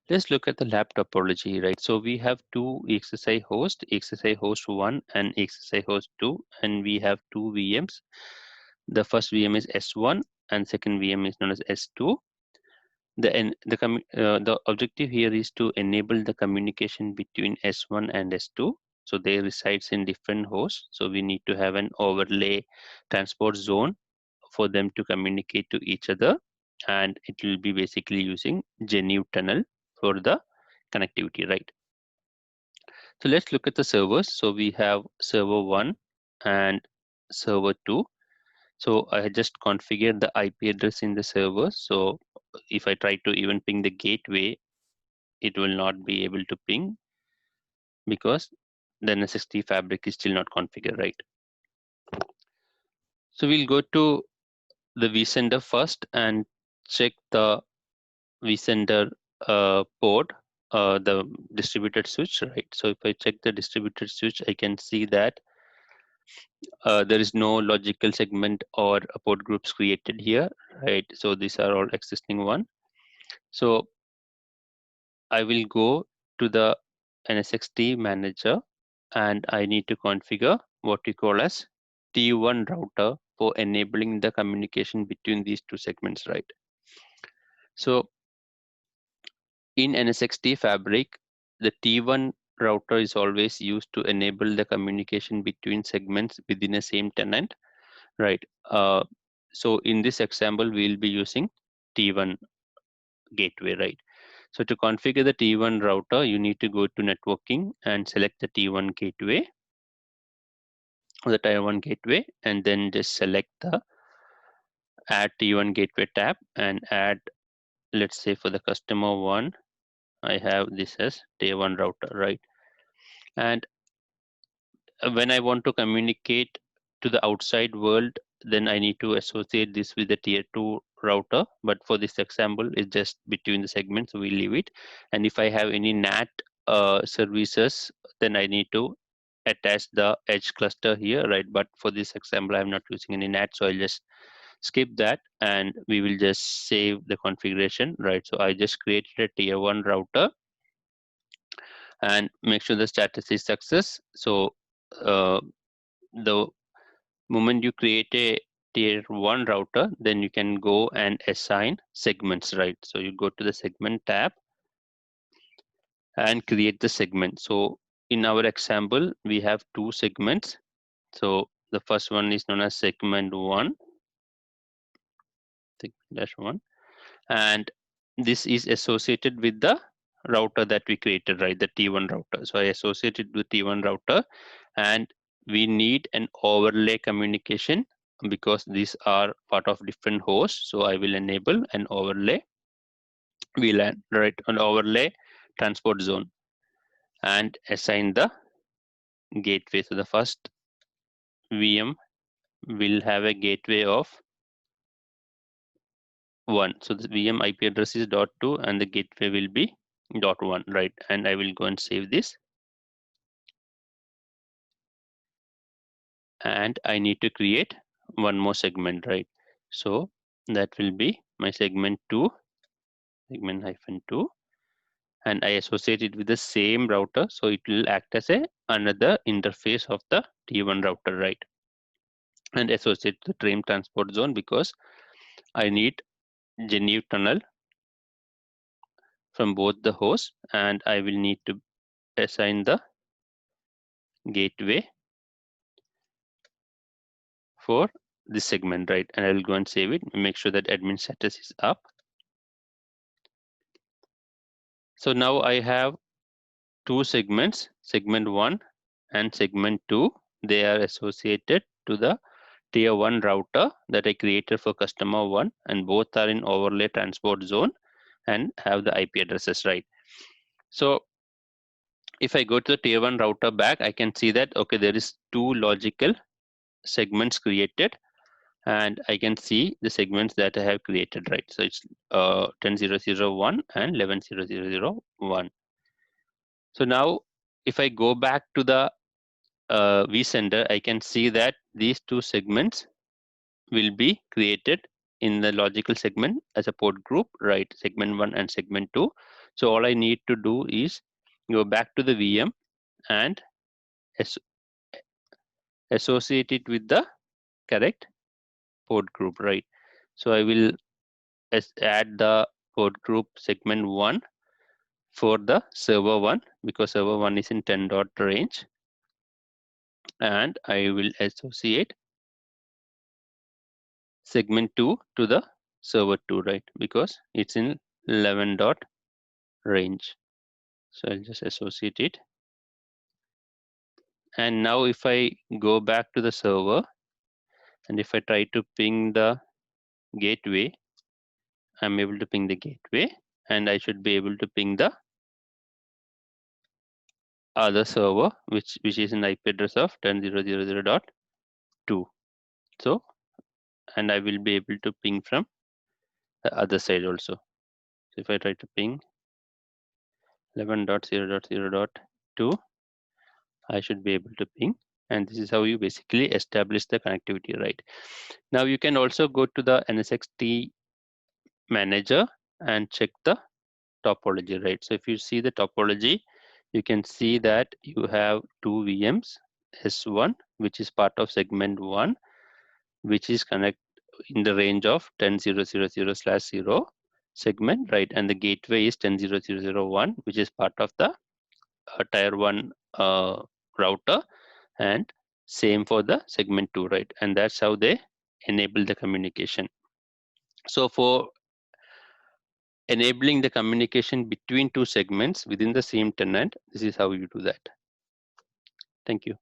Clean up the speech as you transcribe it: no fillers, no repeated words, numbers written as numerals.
Let's look at the lab topology, right? So we have two XSI hosts, XSI host 1 and XSI host 2, and we have two VMs. The first VM is S1 and second VM is known as S2. The objective here is to enable the communication between S1 and S2. So they resides in different hosts. So we need to have an overlay transport zone for them to communicate to each other, and it will be basically using GNU tunnel for the connectivity, right? So let's look at the servers. So we have server 1 and server 2. So I had just configured the IP address in the server. So if I try to even ping the gateway, it will not be able to ping because the NSXT fabric is still not configured, right? So we'll go to the vSender first and check the vSender port, the distributed switch, right? So if I check the distributed switch, I can see that there is no logical segment or port groups created here, right? So these are all existing one. So I will go to the NSXT manager and I need to configure what we call as T1 router for enabling the communication between these two segments, right? So in NSXT fabric, the T1 router is always used to enable the communication between segments within a same tenant, right? So in this example, we'll be using T1 gateway, right? So to configure the T1 router, you need to go to networking and select the T1 gateway or the T1 gateway, and then just select the add T1 gateway tab and add, let's say for the customer one, I have this as T1 router, right? And when I want to communicate to the outside world, then I need to associate this with the tier 2 router. But for this example, it's just between the segments, so we leave it. And if I have any NAT services, then I need to attach the edge cluster here, right? But for this example, I'm not using any NAT, so I'll just skip that and we will just save the configuration, right? So I just created a tier 1 router and make sure the status is success. So the moment you create a tier 1 router, then you can go and assign segments, right? So you go to the segment tab and create the segment. So in our example, we have two segments. So the first one is known as segment 1, dash 1, and this is associated with the router that we created, right? The T1 router. So I associated with T1 router, and we need an overlay communication because these are part of different hosts. So I will enable an overlay VLAN, right? An overlay transport zone and assign the gateway. So the first VM will have a gateway of 1. So the VM IP address is .2 and the gateway will be .1, right? And I will go and save this. And I need to create one more segment, right? So that will be my segment 2, segment -2, and I associate it with the same router, so it will act as a another interface of the T1 router, right? And associate the train transport zone because I need GNU tunnel from both the hosts, and I will need to assign the gateway for this segment, right? And I will go and save it, make sure that admin status is up. So now I have two segments, segment 1 and segment 2. They are associated to the tier 1 router that I created for customer 1, and both are in overlay transport zone and have the IP addresses, right? So if I go to the tier 1 router back, I can see that, okay, there is two logical segments created, and I can see the segments that I have created, right? So it's 10.0.0.1 and 11.0.0.0.1. So now if I go back to the vSender, I can see that these two segments will be created in the logical segment as a port group, right? Segment 1 and segment 2. So all I need to do is go back to the VM and associate it with the correct port group, right? So I will add the port group segment 1 for the server 1 because server 1 is in 10 dot range, and I will associate segment 2 to the server 2, right? Because it's in 11 dot range. So I'll just associate it. And now if I go back to the server and if I try to ping the gateway, I'm able to ping the gateway, and I should be able to ping the other server which is an IP address of 10.0.0.2. So, and I will be able to ping from the other side also. So if I try to ping 11.0.0.2, I should be able to ping, and this is how you basically establish the connectivity, right? Now you can also go to the NSXT manager and check the topology, right? So if you see the topology, you can see that you have two VMs, S1, which is part of segment 1, which is connect in the range of 10.0.0.0/0 segment, right? And the gateway is 10.0.0.0.1, which is part of the tier 1 router, and same for the segment 2, right? And that's how they enable the communication. So for enabling the communication between two segments within the same tenant, this is how you do that. Thank you.